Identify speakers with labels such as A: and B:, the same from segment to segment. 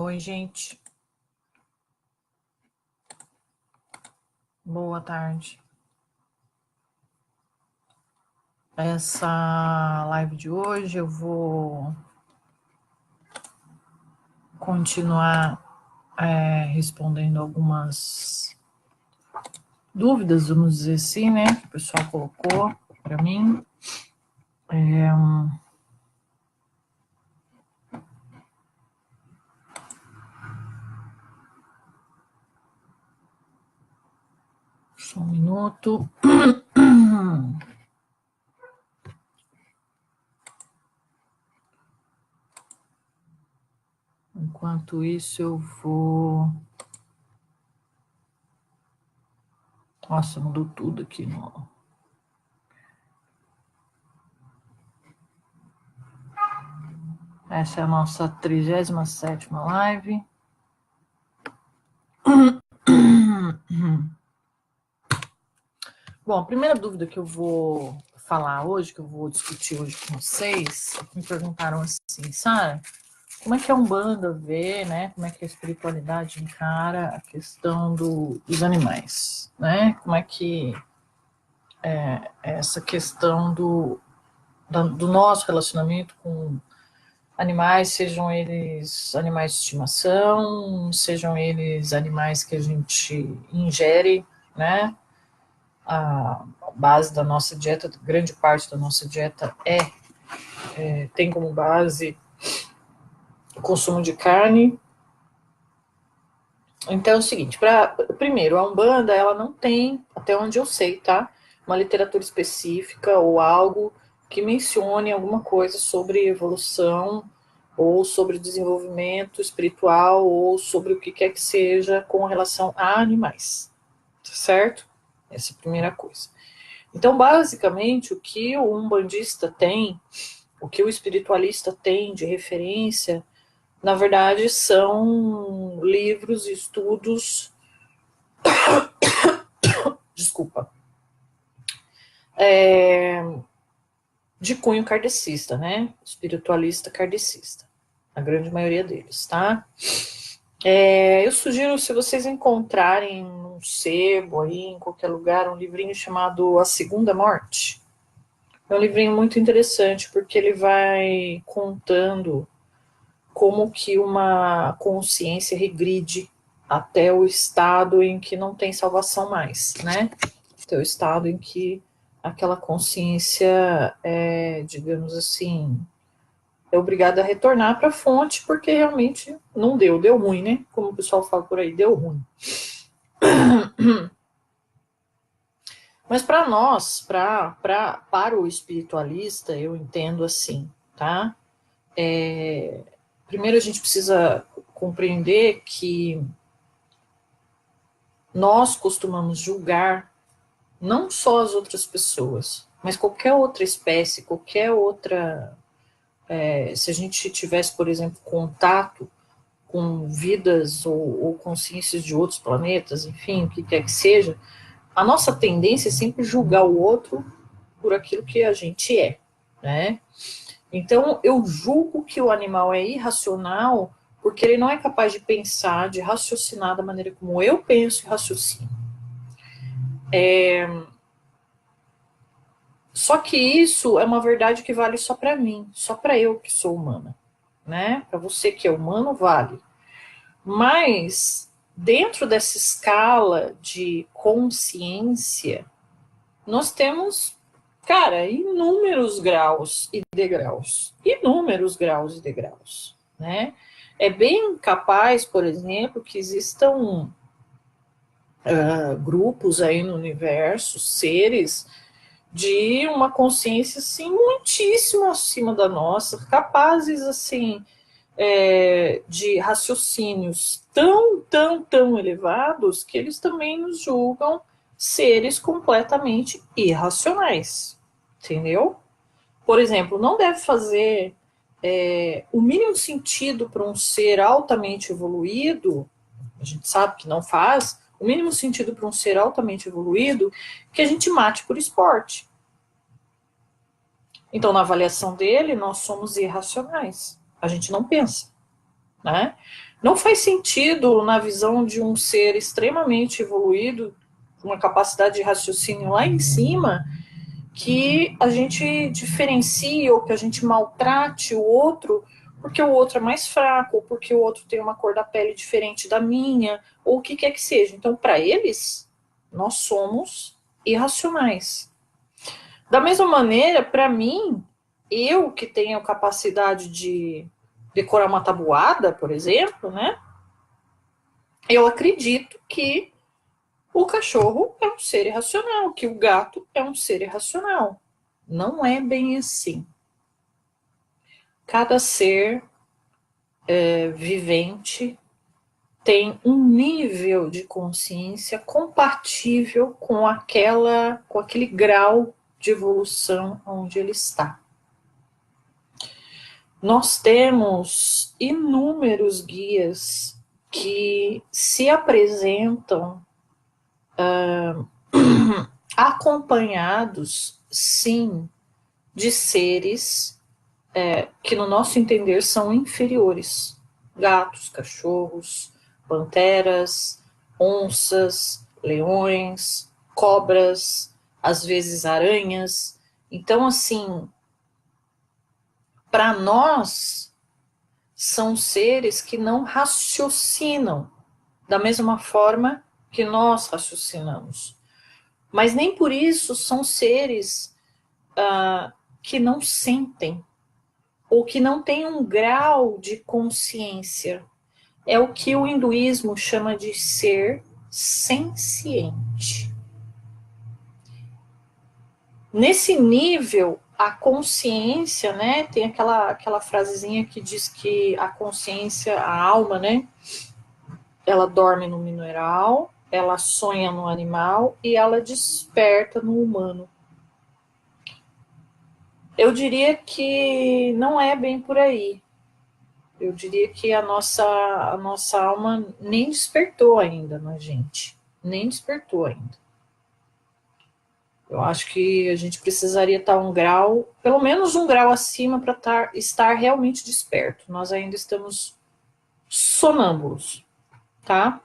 A: Oi, gente. Boa tarde. Essa live de hoje eu vou continuar respondendo algumas dúvidas, vamos dizer assim, né? Que o pessoal colocou para mim. Só um minuto. Enquanto isso, eu vou... Nossa, mudou tudo aqui. No... Essa é a nossa 37ª live. Bom, a primeira dúvida que eu vou falar hoje, que eu vou discutir hoje com vocês, me perguntaram assim, Sara, como é que a Umbanda vê, né? Como é que a espiritualidade encara a questão dos animais, né? Como é que essa questão do nosso relacionamento com animais, sejam eles animais de estimação, sejam eles animais que a gente ingere, né? A base da nossa dieta, grande parte da nossa dieta tem como base o consumo de carne. Então é o seguinte, primeiro, a Umbanda, ela não tem, até onde eu sei, tá? Uma literatura específica ou algo que mencione alguma coisa sobre evolução ou sobre desenvolvimento espiritual ou sobre o que quer que seja com relação a animais, certo? Essa é a primeira coisa. Então, basicamente, o que o umbandista tem, o que o espiritualista tem de referência, na verdade, são livros e estudos, desculpa, de cunho kardecista, né? Espiritualista kardecista, a grande maioria deles, tá? Eu sugiro, se vocês encontrarem num sebo aí, em qualquer lugar, um livrinho chamado A Segunda Morte. É um livrinho muito interessante, porque ele vai contando como que uma consciência regride até o estado em que não tem salvação mais, né? Até o estado em que aquela consciência digamos assim, é obrigada a retornar para a fonte, porque realmente não deu ruim, né? Como o pessoal fala por aí, deu ruim. Mas para nós, para o espiritualista, eu entendo assim, tá? Primeiro a gente precisa compreender que nós costumamos julgar não só as outras pessoas, mas qualquer outra espécie, qualquer outra... se a gente tivesse, por exemplo, contato com vidas ou consciências de outros planetas, enfim, o que quer que seja, a nossa tendência é sempre julgar o outro por aquilo que a gente é, né? Então, eu julgo que o animal é irracional porque ele não é capaz de pensar, de raciocinar da maneira como eu penso e raciocino. Só que isso é uma verdade que vale só para mim, só para eu que sou humana, né? Para você que é humano, vale. Mas, dentro dessa escala de consciência, nós temos, cara, inúmeros graus e degraus. Inúmeros graus e degraus, né? É bem capaz, por exemplo, que existam grupos aí no universo, seres de uma consciência, assim, muitíssimo acima da nossa, capazes, assim, de raciocínios tão elevados que eles também nos julgam seres completamente irracionais, entendeu? Por exemplo, não deve fazer o mínimo sentido para um ser altamente evoluído, a gente sabe que não faz, o mínimo sentido para um ser altamente evoluído que a gente mate por esporte. Então, na avaliação dele, nós somos irracionais. A gente não pensa, né? Não faz sentido, na visão de um ser extremamente evoluído, com uma capacidade de raciocínio lá em cima, que a gente diferencie ou que a gente maltrate o outro porque o outro é mais fraco, ou porque o outro tem uma cor da pele diferente da minha, ou o que quer que seja. Então, para eles, nós somos irracionais. Da mesma maneira, para mim, eu que tenho capacidade de decorar uma tabuada, por exemplo, né? Eu acredito que o cachorro é um ser irracional, que o gato é um ser irracional. Não é bem assim. Cada ser vivente tem um nível de consciência compatível com aquele grau de evolução onde ele está. Nós temos inúmeros guias que se apresentam acompanhados, sim, de seres que, no nosso entender, são inferiores. Gatos, cachorros, panteras, onças, leões, cobras, às vezes aranhas. Então, assim, para nós, são seres que não raciocinam da mesma forma que nós raciocinamos. Mas nem por isso são seres que não sentem, ou que não têm um grau de consciência. É o que o hinduísmo chama de ser senciente. Nesse nível, a consciência, né, tem aquela frasezinha que diz que a consciência, a alma, né, ela dorme no mineral, ela sonha no animal e ela desperta no humano. Eu diria que não é bem por aí. Eu diria que a nossa alma nem despertou ainda na gente. Nem despertou ainda. Eu acho que a gente precisaria estar um grau, pelo menos um grau acima para estar realmente desperto. Nós ainda estamos sonâmbulos, tá?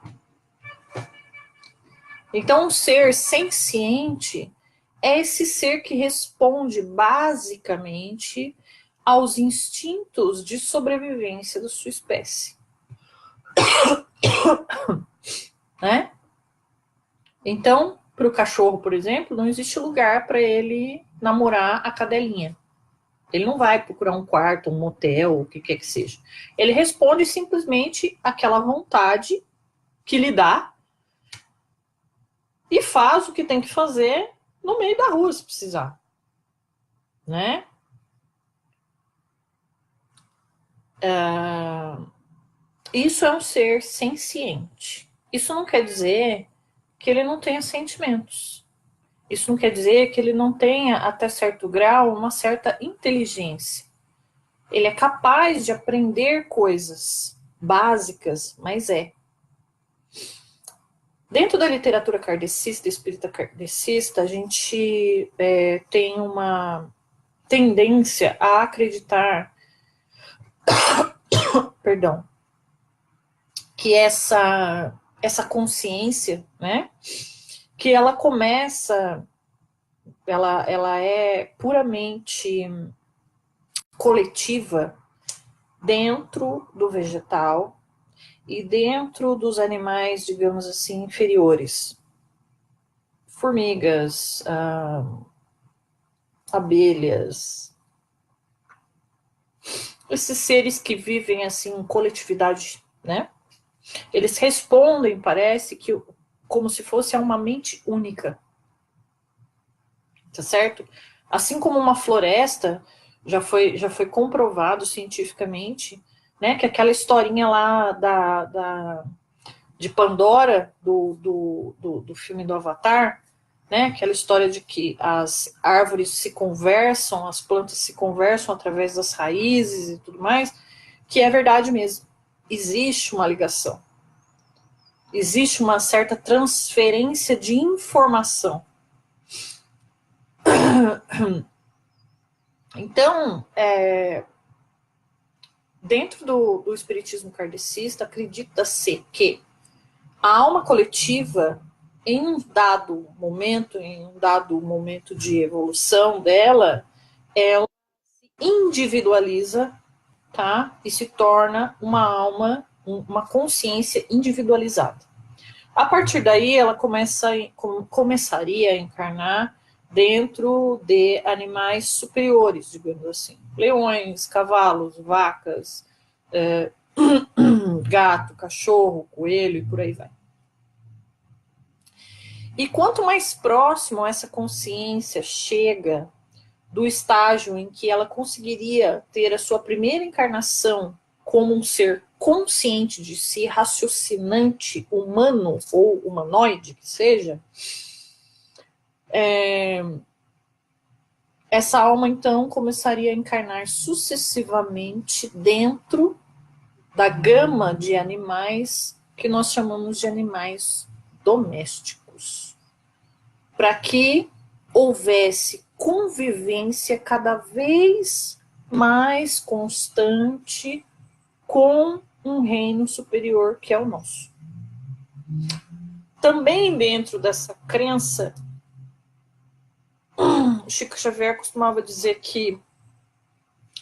A: Então, um ser senciente é esse ser que responde basicamente aos instintos de sobrevivência da sua espécie. Né? Então, para o cachorro, por exemplo, não existe lugar para ele namorar a cadelinha. Ele não vai procurar um quarto, um motel, o que quer que seja. Ele responde simplesmente àquela vontade que lhe dá e faz o que tem que fazer no meio da rua, se precisar. Né? Isso é um ser senciente. Isso não quer dizer que ele não tenha sentimentos. Isso não quer dizer que ele não tenha, até certo grau, uma certa inteligência. Ele é capaz de aprender coisas básicas, mas é. Dentro da literatura kardecista, espírita kardecista, a gente tem uma tendência a acreditar, perdão, que essa consciência, né, que ela começa, ela é puramente coletiva dentro do vegetal e dentro dos animais, digamos assim, inferiores. Formigas, abelhas, esses seres que vivem assim em coletividade, né? Eles respondem, parece que como se fosse a uma mente única. Tá certo? Assim como uma floresta, já foi comprovado cientificamente, né, que aquela historinha lá de Pandora, do filme do Avatar, né, aquela história de que as árvores se conversam, as plantas se conversam através das raízes e tudo mais, que é verdade mesmo. Existe uma ligação. Existe uma certa transferência de informação. Então, dentro do espiritismo kardecista, acredita-se que a alma coletiva, em um dado momento de evolução dela, ela se individualiza, tá? E se torna uma alma, uma consciência individualizada. A partir daí, ela começaria a encarnar dentro de animais superiores, digamos assim. Leões, cavalos, vacas, gato, cachorro, coelho e por aí vai. E quanto mais próximo essa consciência chega do estágio em que ela conseguiria ter a sua primeira encarnação como um ser consciente de si, raciocinante, humano ou humanoide que seja, essa alma então começaria a encarnar sucessivamente dentro da gama de animais que nós chamamos de animais domésticos, para que houvesse convivência cada vez mais constante com um reino superior que é o nosso. Também dentro dessa crença, Chico Xavier costumava dizer que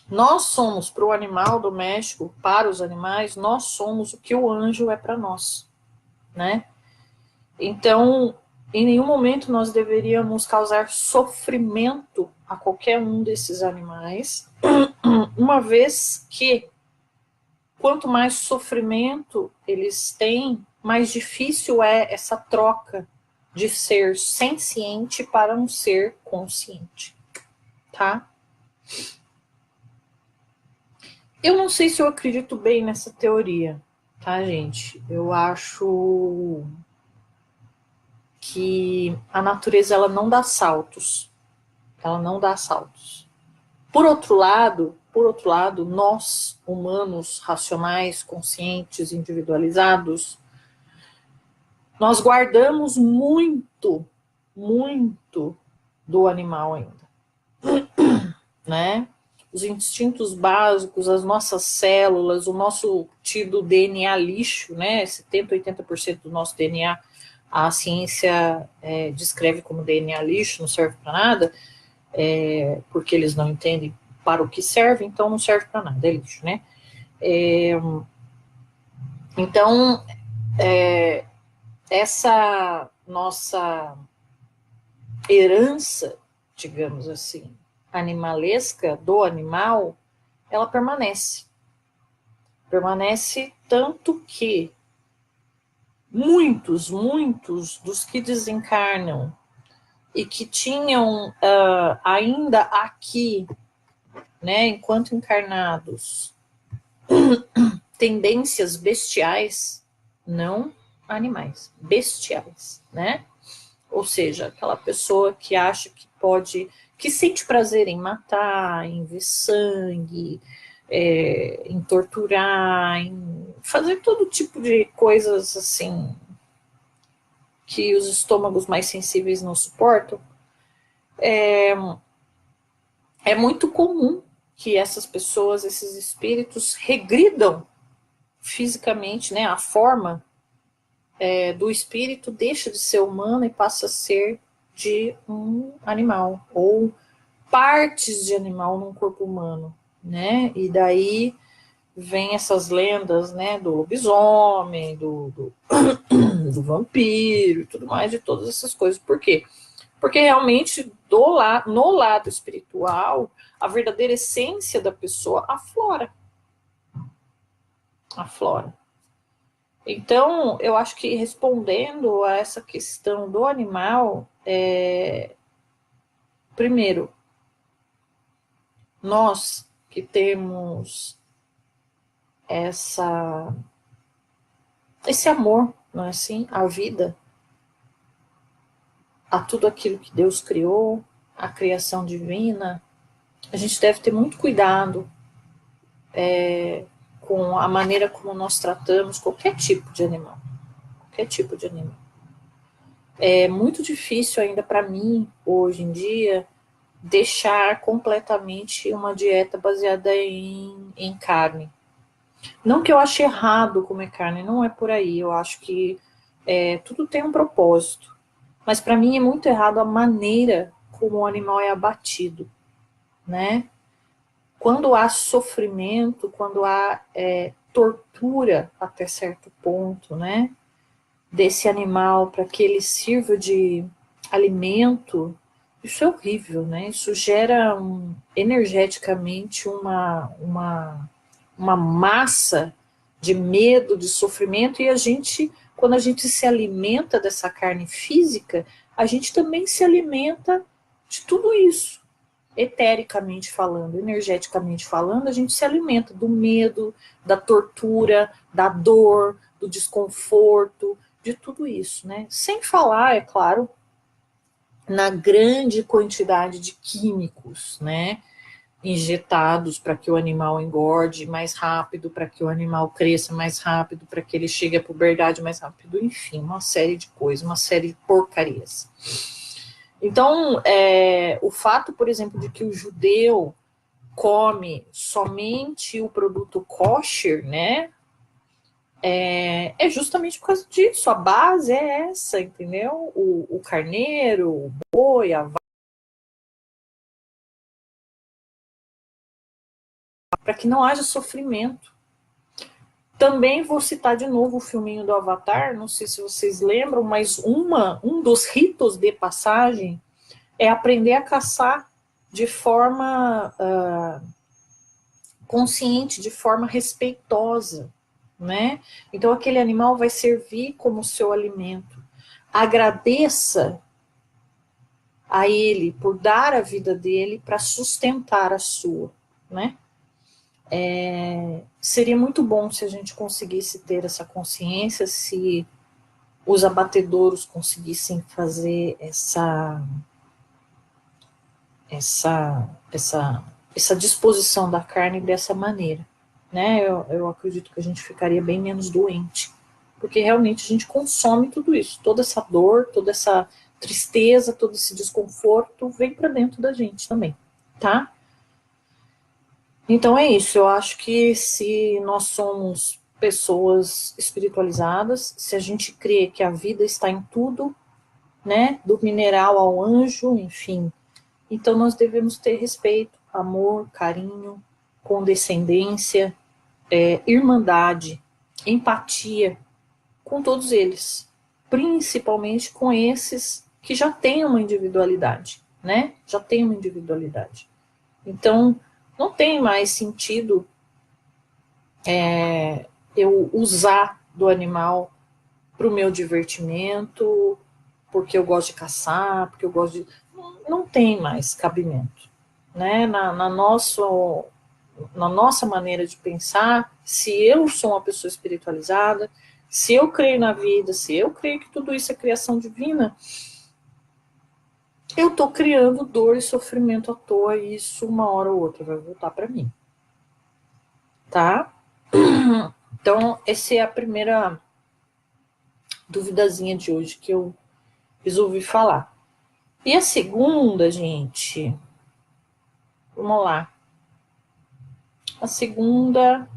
A: nós somos para o animal doméstico, para os animais, nós somos o que o anjo é para nós, né? Então, em nenhum momento nós deveríamos causar sofrimento a qualquer um desses animais, uma vez que quanto mais sofrimento eles têm, mais difícil é essa troca de ser senciente para um ser consciente, tá? Eu não sei se eu acredito bem nessa teoria, tá, gente? Eu acho que a natureza ela não dá saltos. Ela não dá saltos. Por outro lado, nós, humanos racionais, conscientes, individualizados, nós guardamos muito, muito do animal ainda, né? Os instintos básicos, as nossas células, o nosso tido DNA lixo, né? 70, 80% do nosso DNA, a ciência descreve como DNA lixo, não serve para nada, porque eles não entendem para o que serve, então não serve para nada, é lixo, né? Então, essa nossa herança, digamos assim, animalesca do animal, ela permanece. Permanece tanto que muitos dos que desencarnam e que tinham ainda aqui, né, enquanto encarnados, tendências bestiais, não animais, bestiais, né? Ou seja, aquela pessoa que acha que pode, que sente prazer em matar, em ver sangue, em torturar, em fazer todo tipo de coisas assim que os estômagos mais sensíveis não suportam. É muito comum que essas pessoas, esses espíritos, regridam fisicamente, né? A forma do espírito deixa de ser humana e passa a ser de um animal, ou partes de animal num corpo humano, né? E daí vem essas lendas, né, do lobisomem, do vampiro e tudo mais, de todas essas coisas. Por quê? Porque realmente no lado espiritual, a verdadeira essência da pessoa aflora. Aflora. Então, eu acho que respondendo a essa questão do animal, primeiro, nós que temos esse amor, não é assim? A vida, a tudo aquilo que Deus criou, a criação divina, a gente deve ter muito cuidado com a maneira como nós tratamos qualquer tipo de animal. Qualquer tipo de animal. É muito difícil ainda para mim, hoje em dia, deixar completamente uma dieta baseada em carne. Não que eu ache errado comer carne, não é por aí. Eu acho que tudo tem um propósito. Mas para mim é muito errado a maneira como o animal é abatido, né? Quando há sofrimento, quando há tortura até certo ponto, né? Desse animal para que ele sirva de alimento, isso é horrível, né? Isso gera energeticamente uma massa de medo, de sofrimento, e a gente, quando a gente se alimenta dessa carne física, a gente também se alimenta de tudo isso. Etericamente falando, energeticamente falando, a gente se alimenta do medo, da tortura, da dor, do desconforto, de tudo isso, né? Sem falar, é claro, na grande quantidade de químicos, né? Injetados para que o animal engorde mais rápido, para que o animal cresça mais rápido, para que ele chegue à puberdade mais rápido, enfim, uma série de coisas, uma série de porcarias. Então, o fato, por exemplo, de que o judeu come somente o produto kosher, né? É justamente por causa disso. A base é essa, entendeu? O carneiro, o boi, a vaca, para que não haja sofrimento. Também vou citar de novo o filminho do Avatar, não sei se vocês lembram, mas um dos ritos de passagem é aprender a caçar de forma consciente, de forma respeitosa, né? Então aquele animal vai servir como seu alimento. Agradeça a ele por dar a vida dele para sustentar a sua, né? Seria muito bom se a gente conseguisse ter essa consciência, se os abatedouros conseguissem fazer essa disposição da carne dessa maneira, né? Eu acredito que a gente ficaria bem menos doente, porque realmente a gente consome tudo isso, toda essa dor, toda essa tristeza, todo esse desconforto vem para dentro da gente também, tá? Então é isso, eu acho que se nós somos pessoas espiritualizadas, se a gente crê que a vida está em tudo, né, do mineral ao anjo, enfim, então nós devemos ter respeito, amor, carinho, condescendência, irmandade, empatia com todos eles, principalmente com esses que já têm uma individualidade, né? Já têm uma individualidade. Então, não tem mais sentido eu usar do animal para o meu divertimento, porque eu gosto de caçar, porque eu gosto de. Não tem mais cabimento. Né? Na nossa maneira de pensar, se eu sou uma pessoa espiritualizada, se eu creio na vida, se eu creio que tudo isso é criação divina, eu estou criando dor e sofrimento à toa, e isso uma hora ou outra vai voltar para mim. Tá? Então, essa é a primeira duvidazinha de hoje que eu resolvi falar. E a segunda, gente, vamos lá. A segunda,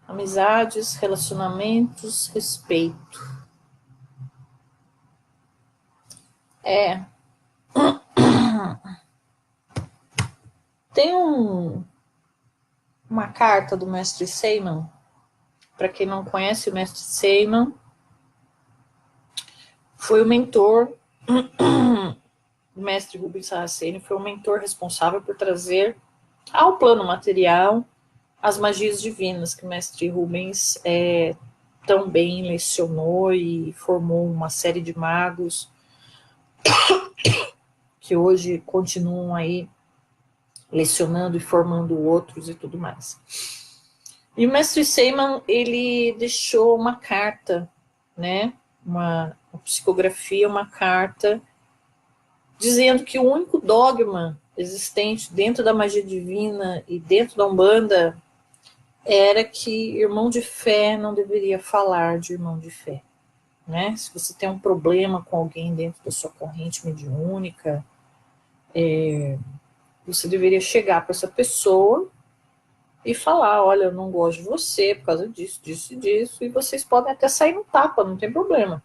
A: amizades, relacionamentos, respeito. Tem uma carta do mestre Seiman. Para quem não conhece, o mestre Seiman foi o mentor do mestre Rubens Saraceni, foi o mentor responsável por trazer ao plano material as magias divinas que o mestre Rubens também lecionou e formou uma série de magos que hoje continuam aí lecionando e formando outros e tudo mais. E o mestre Seiman, ele deixou uma carta, né, uma psicografia, uma carta, dizendo que o único dogma existente dentro da magia divina e dentro da Umbanda era que irmão de fé não deveria falar de irmão de fé. Né? Se você tem um problema com alguém dentro da sua corrente mediúnica, Você deveria chegar para essa pessoa e falar, olha, eu não gosto de você por causa disso, disso e disso, e vocês podem até sair no tapa, não tem problema.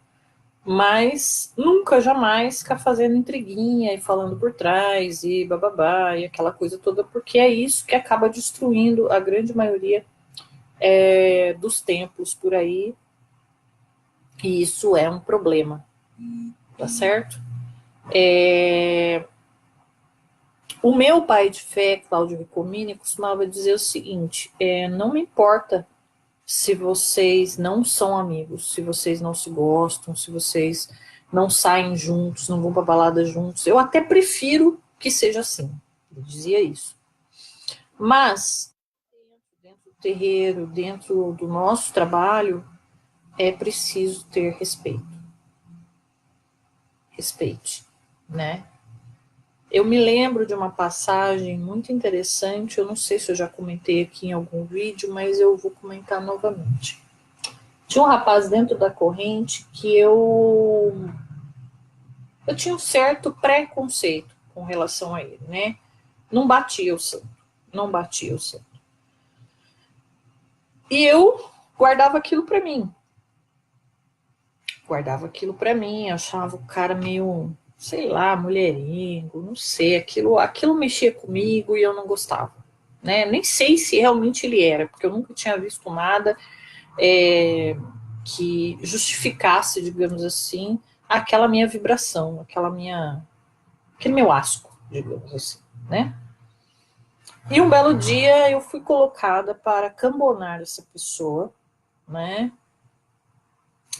A: Mas nunca, jamais ficar fazendo intriguinha e falando por trás e bababá e aquela coisa toda, porque é isso que acaba destruindo a grande maioria dos templos por aí, e isso é um problema, tá certo? O meu pai de fé, Cláudio Ricomini, costumava dizer o seguinte, não me importa se vocês não são amigos, se vocês não se gostam, se vocês não saem juntos, não vão pra balada juntos, eu até prefiro que seja assim, ele dizia isso. Mas, dentro do terreiro, dentro do nosso trabalho, é preciso ter respeito. Respeite, né? Eu me lembro de uma passagem muito interessante, eu não sei se eu já comentei aqui em algum vídeo, mas eu vou comentar novamente. Tinha um rapaz dentro da corrente que eu tinha um certo preconceito com relação a ele, né? Não batia o santo, não batia o santo. E eu guardava aquilo para mim. Guardava aquilo para mim, achava o cara meio, sei lá, mulherengo, não sei, aquilo mexia comigo e eu não gostava, né? Nem sei se realmente ele era, porque eu nunca tinha visto nada que justificasse, digamos assim, aquela minha vibração, aquele meu asco, digamos assim, né? E um belo dia eu fui colocada para cambonar essa pessoa, né?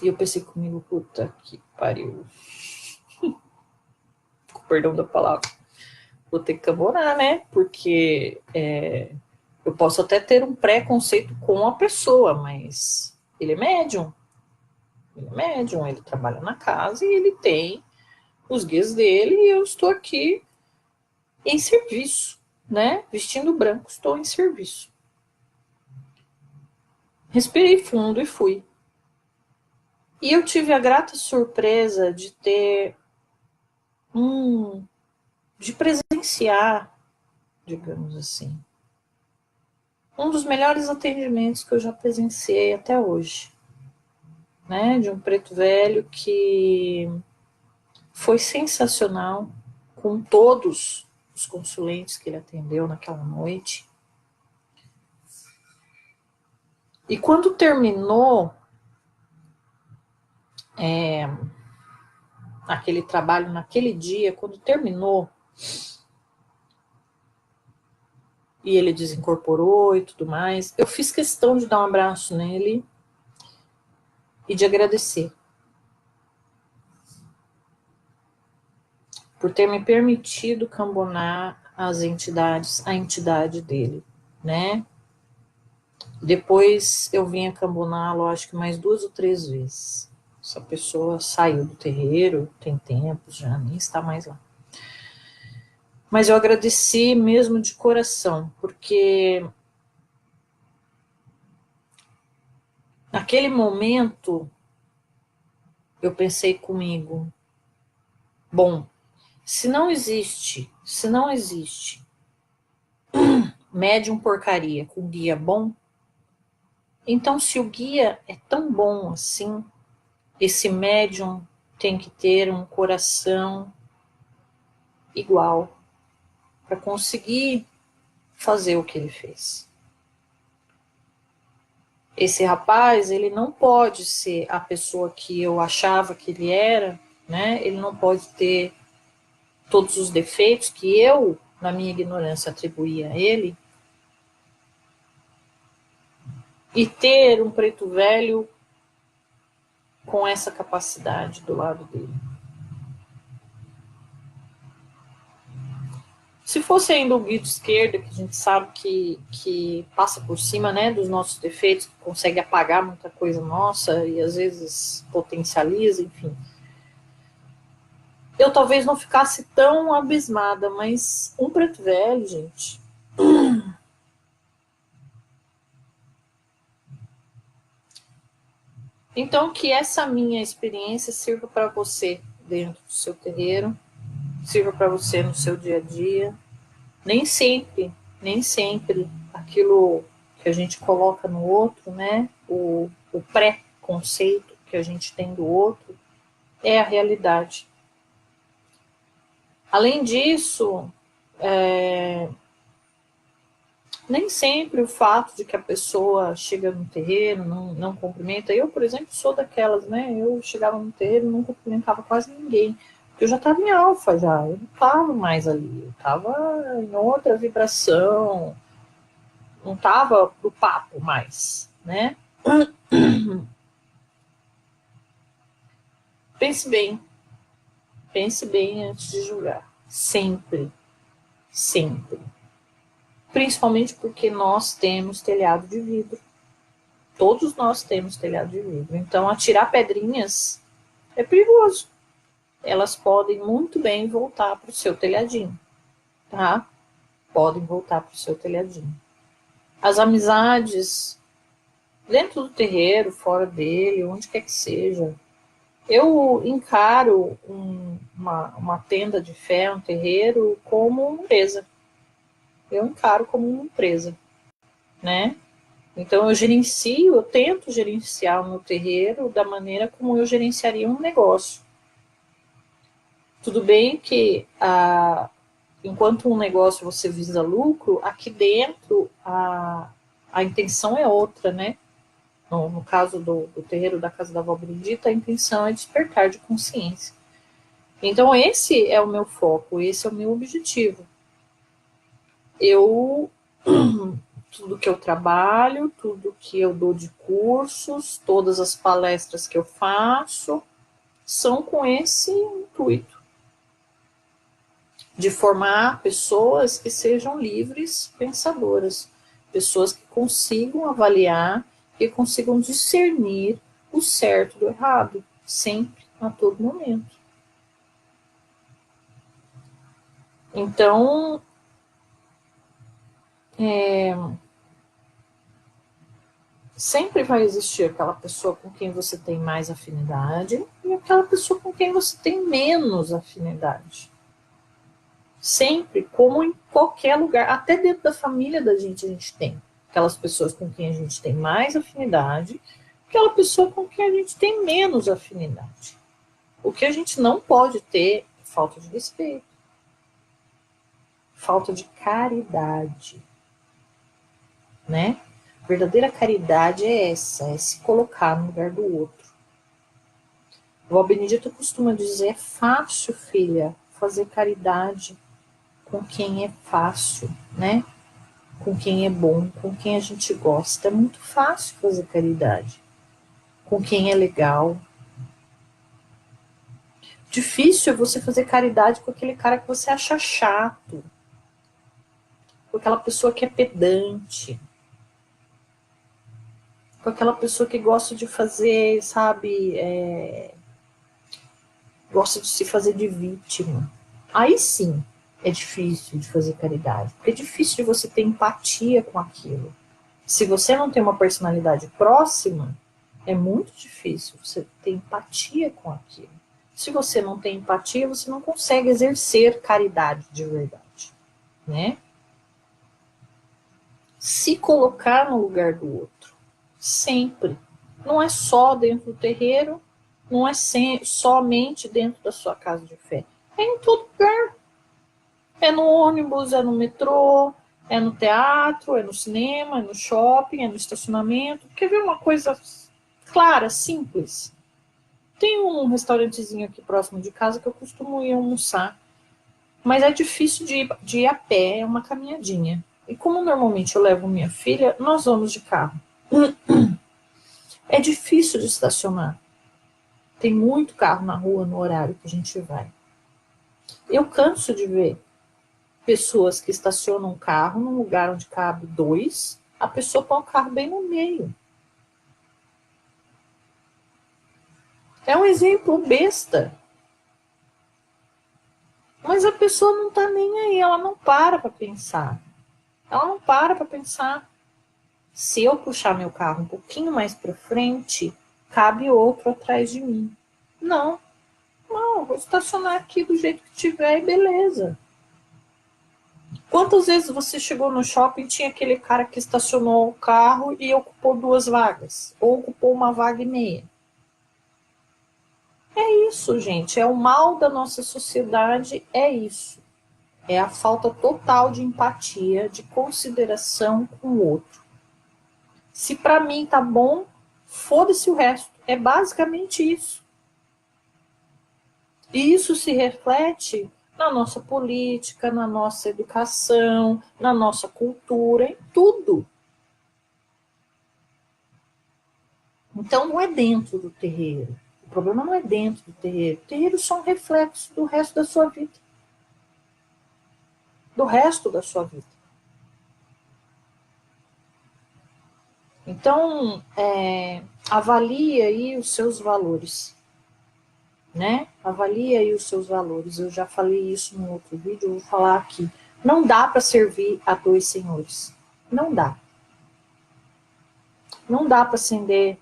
A: E eu pensei comigo, puta que pariu. Com perdão da palavra. Vou ter que cambonar, né? Porque eu posso até ter um preconceito com a pessoa, mas ele é médium. Ele é médium, ele trabalha na casa e ele tem os guias dele e eu estou aqui em serviço, né? Vestindo branco, estou em serviço. Respirei fundo e fui. E eu tive a grata surpresa de ter de presenciar, digamos assim, um dos melhores atendimentos que eu já presenciei até hoje, né? De um preto velho que foi sensacional com todos os consulentes que ele atendeu naquela noite. E quando terminou aquele trabalho naquele dia, quando terminou e ele desincorporou e tudo mais, eu fiz questão de dar um abraço nele e de agradecer por ter me permitido cambonar as entidades, a entidade dele, né? Depois eu vim a camboná-lo, acho que mais 2 ou 3 vezes. Essa pessoa saiu do terreiro, tem tempos já, nem está mais lá. Mas eu agradeci mesmo de coração, porque naquele momento eu pensei comigo, bom, se não existe médium porcaria com guia bom, então se o guia é tão bom assim, esse médium tem que ter um coração igual para conseguir fazer o que ele fez. Esse rapaz, ele não pode ser a pessoa que eu achava que ele era, né? Ele não pode ter todos os defeitos que eu, na minha ignorância, atribuía a ele, e ter um preto velho com essa capacidade do lado dele. Se fosse ainda o guia de esquerda, que a gente sabe que passa por cima, né, dos nossos defeitos, que consegue apagar muita coisa nossa e às vezes potencializa, enfim. Eu talvez não ficasse tão abismada, mas um preto velho, gente. Então, que essa minha experiência sirva para você dentro do seu terreiro, sirva para você no seu dia a dia, Nem sempre aquilo que a gente coloca no outro, né, o pré-conceito que a gente tem do outro, é a realidade. Além disso, nem sempre o fato de que a pessoa chega no terreiro, não cumprimenta. Eu, por exemplo, sou daquelas, né? Eu chegava no terreiro e não cumprimentava quase ninguém. Porque eu já estava em alfa, já. Eu não estava mais ali. Eu estava em outra vibração. Não estava pro papo mais, né? Pense bem. Pense bem antes de julgar. Sempre. Sempre. Principalmente porque nós temos telhado de vidro. Todos nós temos telhado de vidro. Então, atirar pedrinhas é perigoso. Elas podem muito bem voltar para o seu telhadinho, tá? Podem voltar para o seu telhadinho. As amizades, dentro do terreiro, fora dele, onde quer que seja. Eu encaro uma tenda de fé, um terreiro, como uma empresa. Eu encaro como uma empresa, né? Então eu tento gerenciar o meu terreiro da maneira como eu gerenciaria um negócio. Tudo bem que enquanto um negócio você visa lucro, aqui dentro a intenção é outra, né? No caso do terreiro da Casa da Vó Benedita, a intenção é despertar de consciência. Então esse é o meu foco, esse é o meu objetivo. Tudo que eu trabalho, tudo que eu dou de cursos, todas as palestras que eu faço, são com esse intuito de formar pessoas que sejam livres pensadoras, pessoas que consigam avaliar e consigam discernir o certo do errado, sempre, a todo momento. Então, sempre vai existir aquela pessoa com quem você tem mais afinidade e aquela pessoa com quem você tem menos afinidade. Sempre, como em qualquer lugar, até dentro da família da gente, a gente tem aquelas pessoas com quem a gente tem mais afinidade, aquela pessoa com quem a gente tem menos afinidade. O que a gente não pode ter é falta de respeito, falta de caridade, né? A verdadeira caridade é essa, é se colocar no lugar do outro. O Vó Benedita costuma dizer, é fácil, filha, fazer caridade com quem é fácil, né? Com quem é bom, com quem a gente gosta. É muito fácil fazer caridade. Com quem é legal. Difícil é você fazer caridade com aquele cara que você acha chato. Com aquela pessoa que é pedante. Com aquela pessoa que gosta de fazer, sabe, gosta de se fazer de vítima. Aí sim é difícil de fazer caridade. Porque é difícil de você ter empatia com aquilo. Se você não tem uma personalidade próxima, é muito difícil você ter empatia com aquilo. Se você não tem empatia, você não consegue exercer caridade de verdade, né? Se colocar no lugar do outro, sempre. Não é só dentro do terreiro, não é somente dentro da sua casa de fé. É em todo lugar. É no ônibus, é no metrô, é no teatro, é no cinema, é no shopping, é no estacionamento. Quer ver uma coisa clara, simples? Tem um restaurantezinho aqui próximo de casa que eu costumo ir almoçar, mas é difícil de ir a pé, é uma caminhadinha. E como normalmente eu levo minha filha, nós vamos de carro. É difícil de estacionar. Tem muito carro na rua no horário que a gente vai. Eu canso de ver pessoas que estacionam um carro num lugar onde cabe dois, a pessoa põe o carro bem no meio. É um exemplo besta. Mas a pessoa não está nem aí, ela não para para pensar. Ela não para para pensar. Se eu puxar meu carro um pouquinho mais para frente, cabe outro atrás de mim. Não, vou estacionar aqui do jeito que tiver e beleza. Quantas vezes você chegou no shopping e tinha aquele cara que estacionou o carro e ocupou 2 vagas? Ou ocupou 1,5 vagas? É isso, gente. É o mal da nossa sociedade, é isso. É a falta total de empatia, de consideração com o outro. Se para mim tá bom, foda-se o resto. É basicamente isso. E isso se reflete na nossa política, na nossa educação, na nossa cultura, em tudo. Então não é dentro do terreiro. O problema não é dentro do terreiro. O terreiro é só um reflexo do resto da sua vida. Do resto da sua vida. Então, avalie aí os seus valores, né? Avalie aí os seus valores. Eu já falei isso no outro vídeo, eu vou falar aqui. Não dá para servir a 2 senhores. Não dá. Não dá para acender,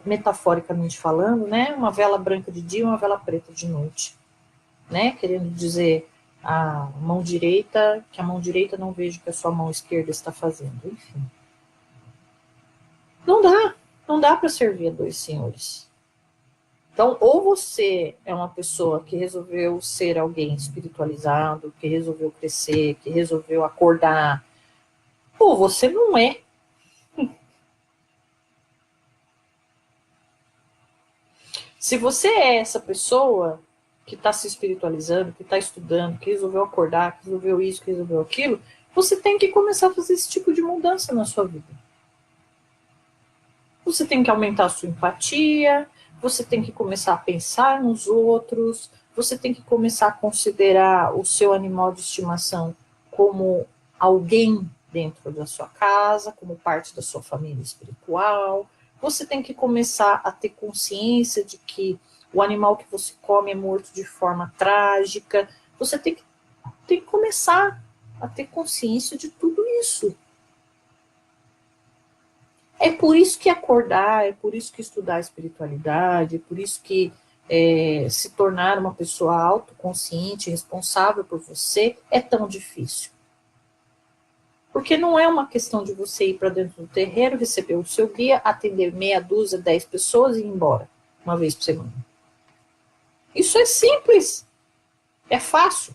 A: metaforicamente falando, né? Uma vela branca de dia e uma vela preta de noite, né? Querendo dizer a mão direita, que a mão direita não veja o que a sua mão esquerda está fazendo. Enfim. Não dá para servir a 2 senhores. Então, ou você é uma pessoa que resolveu ser alguém espiritualizado, que resolveu crescer, que resolveu acordar, ou você não é. Se você é essa pessoa que está se espiritualizando, que está estudando, que resolveu acordar, que resolveu isso, que resolveu aquilo, você tem que começar a fazer esse tipo de mudança na sua vida. Você tem que aumentar a sua empatia, você tem que começar a pensar nos outros, você tem que começar a considerar o seu animal de estimação como alguém dentro da sua casa, como parte da sua família espiritual. Você tem que começar a ter consciência de que o animal que você come é morto de forma trágica. Você tem que começar a ter consciência de tudo isso. É por isso que acordar, é por isso que estudar a espiritualidade, é por isso que se tornar uma pessoa autoconsciente, responsável por você, é tão difícil. Porque não é uma questão de você ir para dentro do terreiro, receber o seu guia, atender meia dúzia, 10 pessoas e ir embora, uma vez por semana. Isso é simples, é fácil.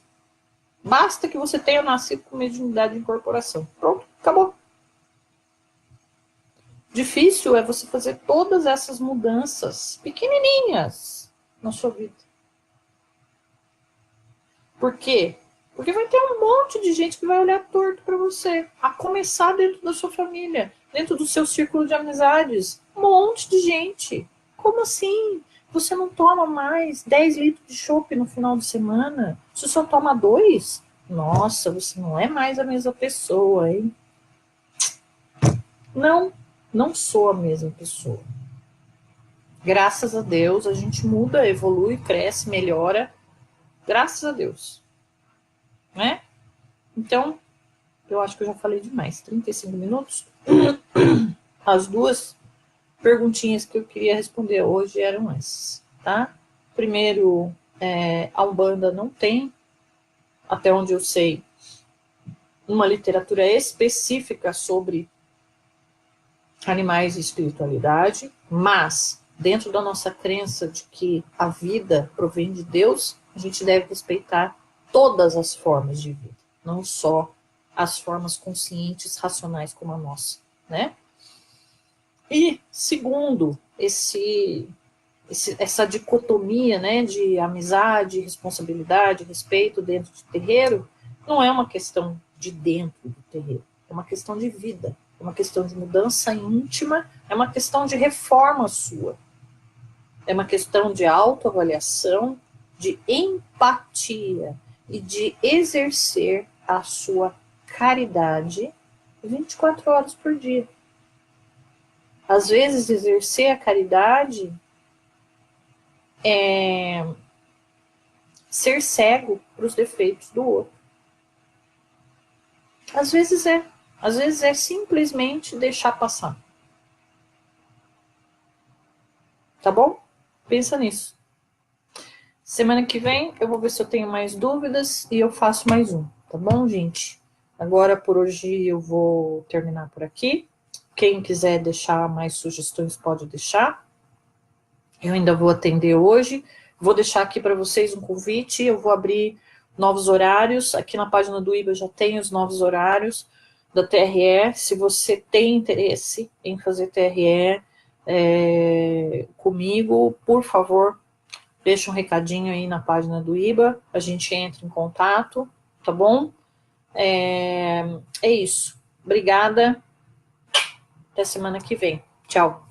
A: Basta que você tenha nascido com mediunidade de incorporação. Pronto, acabou. Difícil é você fazer todas essas mudanças pequenininhas na sua vida. Por quê? Porque vai ter um monte de gente que vai olhar torto para você. A começar dentro da sua família, dentro do seu círculo de amizades. Um monte de gente. Como assim? Você não toma mais 10 litros de chopp no final de semana? Você só toma 2? Nossa, você não é mais a mesma pessoa, hein? Não sou a mesma pessoa. Graças a Deus, a gente muda, evolui, cresce, melhora. Graças a Deus. Né? Então, eu acho que eu já falei demais. 35 minutos. As 2 perguntinhas que eu queria responder hoje eram essas, tá? Primeiro, a Umbanda não tem, até onde eu sei, uma literatura específica sobre animais e espiritualidade, mas dentro da nossa crença de que a vida provém de Deus, a gente deve respeitar todas as formas de vida, não só as formas conscientes, racionais como a nossa, né? E segundo, essa dicotomia, né, de amizade, responsabilidade, respeito dentro do terreiro, não é uma questão de dentro do terreiro, é uma questão de vida, é uma questão de mudança íntima, é uma questão de reforma sua, é uma questão de autoavaliação, de empatia e de exercer a sua caridade 24 horas por dia. Às vezes, exercer a caridade é ser cego para os defeitos do outro. Às vezes é simplesmente deixar passar. Tá bom? Pensa nisso. Semana que vem eu vou ver se eu tenho mais dúvidas e eu faço mais um. tá bom, gente? Agora, por hoje, eu vou terminar por aqui. Quem quiser deixar mais sugestões, pode deixar. Eu ainda vou atender hoje. Vou deixar aqui para vocês um convite. Eu vou abrir novos horários. Aqui na página do IBA já tem os novos horários da TRE. Se você tem interesse em fazer TRE comigo, por favor, deixa um recadinho aí na página do IBA. A gente entra em contato, tá bom? É isso. Obrigada. Até semana que vem. Tchau.